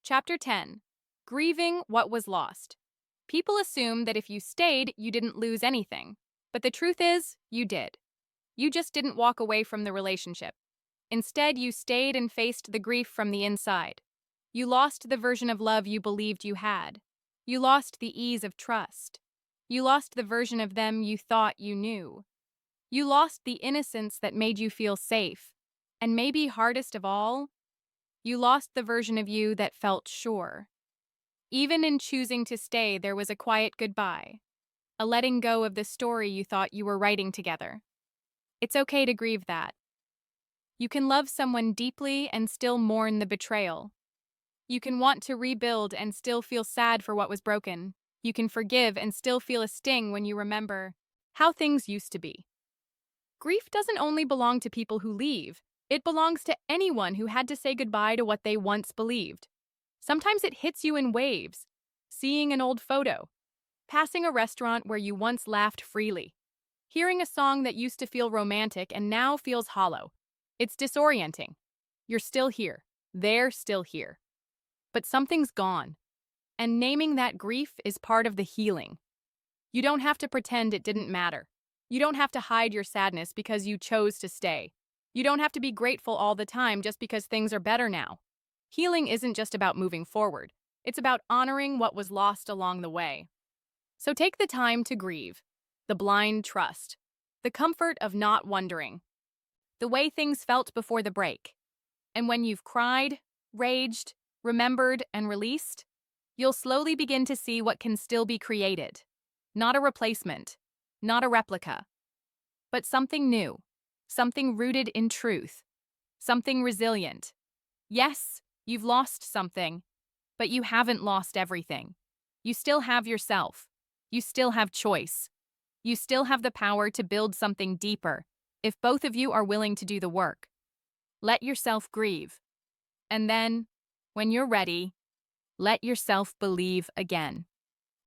Chapter 10. Grieving What Was Lost. People assume that if you stayed, you didn't lose anything. But the truth is, you did. You just didn't walk away from the relationship. Instead, you stayed and faced the grief from the inside. You lost the version of love you believed you had. You lost the ease of trust. You lost the version of them you thought you knew. You lost the innocence that made you feel safe. And maybe hardest of all, you lost the version of you that felt sure. Even in choosing to stay, there was a quiet goodbye, a letting go of the story you thought you were writing together. It's okay to grieve that. You can love someone deeply and still mourn the betrayal. You can want to rebuild and still feel sad for what was broken. You can forgive and still feel a sting when you remember how things used to be. Grief doesn't only belong to people who leave, it belongs to anyone who had to say goodbye to what they once believed. Sometimes it hits you in waves, seeing an old photo, passing a restaurant where you once laughed freely, hearing a song that used to feel romantic and now feels hollow. It's disorienting. You're still here. They're still here. But something's gone. And naming that grief is part of the healing. You don't have to pretend it didn't matter. You don't have to hide your sadness because you chose to stay. You don't have to be grateful all the time just because things are better now. Healing isn't just about moving forward. It's about honoring what was lost along the way. So take the time to grieve. The blind trust. The comfort of not wondering. The way things felt before the break. And when you've cried, raged, remembered, and released, you'll slowly begin to see what can still be created. Not a replacement, not a replica, but something new, something rooted in truth, something resilient. Yes, you've lost something, but you haven't lost everything. You still have yourself. You still have choice. You still have the power to build something deeper if both of you are willing to do the work. Let yourself grieve. And then, when you're ready, let yourself believe again.